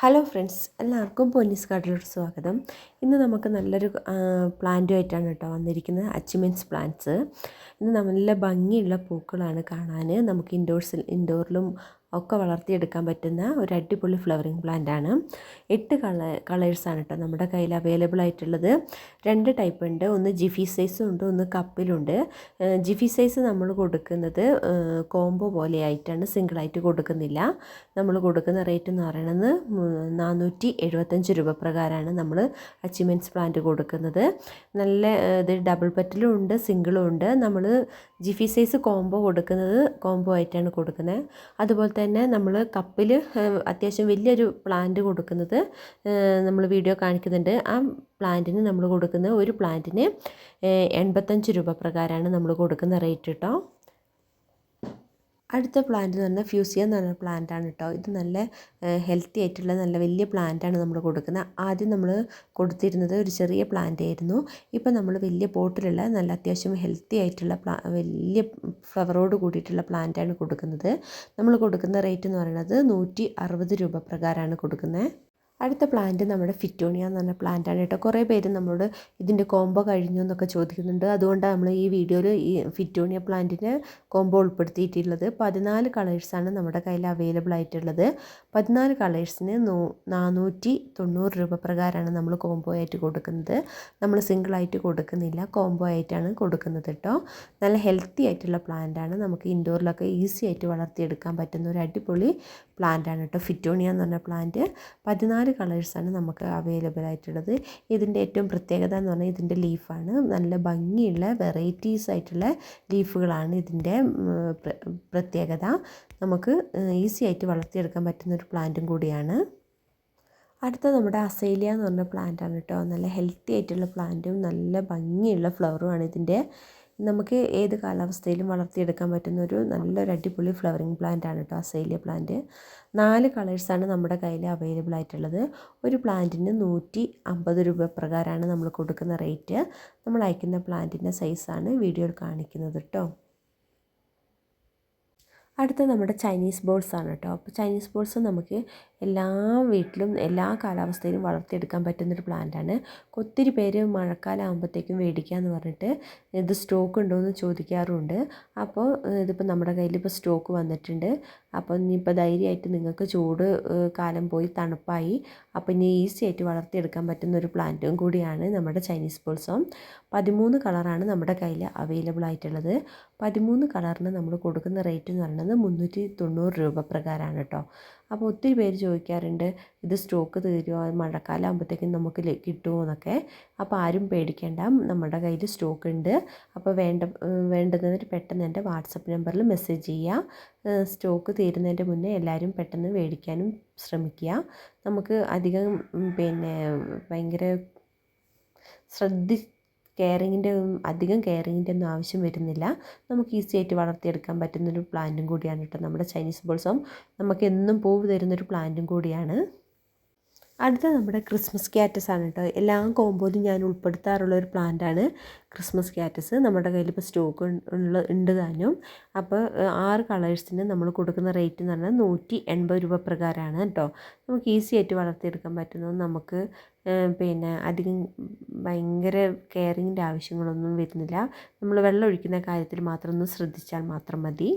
Hello friends, എല്ലാവർക്കും പൊന്നീസ് ഗാർഡനിലോട്ട് സ്വാഗതം. ഇന്ന് നമുക്ക് നല്ലൊരു പ്ലാന്റുമായിട്ടാണ് കേട്ടോ വന്നിരിക്കുന്നത്. Achimenes plants. ഇന്ന് നല്ല ഭംഗിയുള്ള പൂക്കളാണ് കാണാൻ. നമുക്ക് ഇൻഡോറിലും ഒക്കെ വളർത്തിയെടുക്കാൻ പറ്റുന്ന ഒരു അടിപൊളി ഫ്ലവറിങ് പ്ലാന്റാണ്. 8 കളേഴ്സാണ് കേട്ടോ നമ്മുടെ കയ്യിൽ അവൈലബിൾ ആയിട്ടുള്ളത്. 2 ടൈപ്പ് ഉണ്ട്. ഒന്ന് ജിഫി സൈസും ഉണ്ട്, ഒന്ന് കപ്പിലുണ്ട്. ജിഫി സൈസ് നമ്മൾ കൊടുക്കുന്നത് കോംബോ പോലെ ആയിട്ടാണ്, സിംഗിളായിട്ട് കൊടുക്കുന്നില്ല. നമ്മൾ കൊടുക്കുന്ന റേറ്റ് എന്ന് പറയുന്നത് 475 രൂപ പ്രകാരമാണ് നമ്മൾ അച്ചീവ്മെൻറ്റ്സ് പ്ലാന്റ് കൊടുക്കുന്നത്. നല്ല ഇത് ഡബിൾ പെറ്റലും ഉണ്ട്, സിംഗിളും ഉണ്ട്. നമ്മൾ ജിഫി സൈസ് കോംബോ കൊടുക്കുന്നത് കോംബോ ആയിട്ടാണ് കൊടുക്കുന്നത്. അതുപോലെ തന്നെ നമ്മൾ കപ്പിൽ അത്യാവശ്യം വലിയൊരു പ്ലാന്റ് കൊടുക്കുന്നത് നമ്മൾ വീഡിയോ കാണിക്കുന്നുണ്ട്. ആ പ്ലാന്റിന് നമ്മൾ കൊടുക്കുന്നത് ഒരു പ്ലാന്റിന് 85 രൂപ പ്രകാരമാണ് നമ്മൾ കൊടുക്കുന്ന റേറ്റ് കേട്ടോ. അടുത്ത പ്ലാന്റ് എന്ന് പറഞ്ഞാൽ ഫ്യൂസിയ എന്ന് പറഞ്ഞ പ്ലാന്റാണ് കേട്ടോ. ഇത് നല്ല ഹെൽത്തി ആയിട്ടുള്ള നല്ല വലിയ പ്ലാന്റാണ് നമ്മൾ കൊടുക്കുന്നത്. ആദ്യം നമ്മൾ കൊടുത്തിരുന്നത് ഒരു ചെറിയ പ്ലാന്റ് ആയിരുന്നു. ഇപ്പം നമ്മൾ വലിയ പോട്ടിലുള്ള നല്ല അത്യാവശ്യം ഹെൽത്തി ആയിട്ടുള്ള വലിയ ഫ്ലവറോട് കൂടിയിട്ടുള്ള പ്ലാന്റാണ് കൊടുക്കുന്നത്. നമ്മൾ കൊടുക്കുന്ന റേറ്റ് എന്ന് പറയുന്നത് 160 രൂപ പ്രകാരമാണ് കൊടുക്കുന്നത്. അടുത്ത പ്ലാന്റ് നമ്മുടെ ഫിറ്റോണിയ എന്ന് പറഞ്ഞ പ്ലാന്റാണ് കേട്ടോ. കുറേ പേര് നമ്മളോട് ഇതിൻ്റെ കോംബോ കഴിഞ്ഞു എന്നൊക്കെ ചോദിക്കുന്നുണ്ട്. അതുകൊണ്ടാണ് നമ്മൾ ഈ വീഡിയോയിൽ ഈ ഫിറ്റോണിയ പ്ലാന്റിൻ്റെ കോംബോ ഉൾപ്പെടുത്തിയിട്ടുള്ളത്. 14 കളേഴ്സാണ് നമ്മുടെ കയ്യിൽ അവൈലബിൾ ആയിട്ടുള്ളത്. 14 കളേഴ്സിന് 490 രൂപ പ്രകാരമാണ് നമ്മൾ കോംബോ ആയിട്ട് കൊടുക്കുന്നത്. നമ്മൾ സിംഗിളായിട്ട് കൊടുക്കുന്നില്ല, കോംബോ ആയിട്ടാണ് കൊടുക്കുന്നത് കേട്ടോ. നല്ല ഹെൽത്തി ആയിട്ടുള്ള പ്ലാന്റാണ്. നമുക്ക് ഇൻഡോറിലൊക്കെ ഈസി ആയിട്ട് വളർത്തിയെടുക്കാൻ പറ്റുന്ന ഒരു അടിപൊളി പ്ലാന്റാണ് കേട്ടോ ഫിറ്റോണിയ എന്ന് പറഞ്ഞ പ്ലാന്റ്. 14 കളേഴ്സാണ് നമുക്ക് അവൈലബിൾ ആയിട്ടുള്ളത്. ഇതിൻ്റെ ഏറ്റവും പ്രത്യേകത എന്ന് പറഞ്ഞാൽ ഇതിൻ്റെ ലീഫാണ്. നല്ല ഭംഗിയുള്ള വെറൈറ്റീസ് ആയിട്ടുള്ള ലീഫുകളാണ് ഇതിൻ്റെ പ്രത്യേകത. നമുക്ക് ഈസി ആയിട്ട് വളർത്തിയെടുക്കാൻ പറ്റുന്ന ഒരു പ്ലാന്റും കൂടിയാണ്. അടുത്ത നമ്മുടെ അസേലിയ എന്ന് പറഞ്ഞ പ്ലാന്റാണ് കേട്ടോ. നല്ല ഹെൽത്തി ആയിട്ടുള്ള പ്ലാന്റും നല്ല ഭംഗിയുള്ള ഫ്ലവറുമാണ് ഇതിൻ്റെ. നമുക്ക് ഏത് കാലാവസ്ഥയിലും വളർത്തിയെടുക്കാൻ പറ്റുന്ന ഒരു നല്ലൊരു അടിപൊളി ഫ്ലവറിങ് പ്ലാന്റ് ആണ് കേട്ടോ അസേലിയ പ്ലാന്റ്. 4 കളേഴ്സാണ് നമ്മുടെ കയ്യിൽ അവൈലബിൾ ആയിട്ടുള്ളത്. ഒരു പ്ലാന്റിന് 150 രൂപ പ്രകാരമാണ് നമ്മൾ കൊടുക്കുന്ന റേറ്റ്. നമ്മൾ അയക്കുന്ന പ്ലാന്റിൻ്റെ സൈസാണ് വീഡിയോയിൽ കാണിക്കുന്നത് കേട്ടോ. അടുത്ത നമ്മുടെ ചൈനീസ് ബോൾസ് ആണ് കേട്ടോ. അപ്പോൾ ചൈനീസ് ബോൾസ് നമുക്ക് എല്ലാ വീട്ടിലും എല്ലാ കാലാവസ്ഥയിലും വളർത്തിയെടുക്കാൻ പറ്റുന്നൊരു പ്ലാന്റാണ്. ഒത്തിരി പേര് മഴക്കാലം ആകുമ്പോഴത്തേക്കും മേടിക്കാമെന്ന് പറഞ്ഞിട്ട് ഇത് സ്റ്റോക്ക് ഉണ്ടോ എന്ന് ചോദിക്കാറുണ്ട്. അപ്പോൾ ഇതിപ്പോൾ നമ്മുടെ കയ്യിൽ ഇപ്പോൾ സ്റ്റോക്ക് വന്നിട്ടുണ്ട്. അപ്പോൾ ഇനിയിപ്പോൾ ധൈര്യമായിട്ട് നിങ്ങൾക്ക് ചൂട് കാലം പോയി തണുപ്പായി. അപ്പോൾ ഇനി ഈസി ആയിട്ട് വളർത്തിയെടുക്കാൻ പറ്റുന്ന ഒരു പ്ലാന്റും കൂടിയാണ് നമ്മുടെ ചൈനീസ് ബോൾസും. 13 കളറാണ് നമ്മുടെ കയ്യിൽ അവൈലബിൾ ആയിട്ടുള്ളത്. 13 കളറിന് നമ്മൾ കൊടുക്കുന്ന റേറ്റ് എന്ന് പറയുന്നത് 390 രൂപ പ്രകാരമാണ് കേട്ടോ. അപ്പോൾ ഒത്തിരി പേര് ചോദിക്കാറുണ്ട് ഇത് സ്റ്റോക്ക് തീരുമോ, മഴക്കാലം ആകുമ്പോഴത്തേക്കും നമുക്ക് കിട്ടുമോ എന്നൊക്കെ. അപ്പോൾ ആരും പേടിക്കേണ്ട, നമ്മുടെ കയ്യിൽ സ്റ്റോക്ക് ഉണ്ട്. അപ്പോൾ വേണ്ടുന്നവർ പെട്ടെന്ന് എൻ്റെ വാട്സപ്പ് നമ്പറിൽ മെസ്സേജ് ചെയ്യുക. സ്റ്റോക്ക് തീരുന്നതിൻ്റെ മുന്നേ എല്ലാവരും പെട്ടെന്ന് മേടിക്കാനും ശ്രമിക്കുക. നമുക്ക് അധികം ഭയങ്കര അധികം കെയറിങ്ങിൻ്റെ ഒന്നും ആവശ്യം വരുന്നില്ല. നമുക്ക് ഈസി ആയിട്ട് വളർത്തിയെടുക്കാൻ പറ്റുന്നൊരു പ്ലാന്റും കൂടിയാണ് കേട്ടോ നമ്മുടെ ചൈനീസ് ബോൾസം. നമുക്ക് എന്നും പൂവ് തരുന്നൊരു പ്ലാന്റും കൂടിയാണ്. അടുത്ത നമ്മുടെ ക്രിസ്മസ് ക്യാറ്റസ് ആണ് കേട്ടോ. എല്ലാ കോമ്പോയിലും ഞാൻ ഉൾപ്പെടുത്താറുള്ള ഒരു പ്ലാന്റാണ് ക്രിസ്മസ് ക്യാറ്റസ്. നമ്മുടെ കയ്യിൽ ഇപ്പോൾ സ്റ്റോക്ക് ഉണ്ട് താനും. അപ്പോൾ 6 കളേഴ്സിന് നമ്മൾ കൊടുക്കുന്ന റേറ്റ് എന്ന് പറഞ്ഞാൽ 180 രൂപ പ്രകാരമാണ് കേട്ടോ. നമുക്ക് ഈസി ആയിട്ട് വളർത്തിയെടുക്കാൻ പറ്റുന്നത്. നമുക്ക് അധികം ഭയങ്കര കെയറിങ്ങിൻ്റെ ആവശ്യങ്ങളൊന്നും വരുന്നില്ല. നമ്മൾ വെള്ളം ഒഴിക്കുന്ന കാര്യത്തിൽ മാത്രം ഒന്ന് ശ്രദ്ധിച്ചാൽ മാത്രം മതി.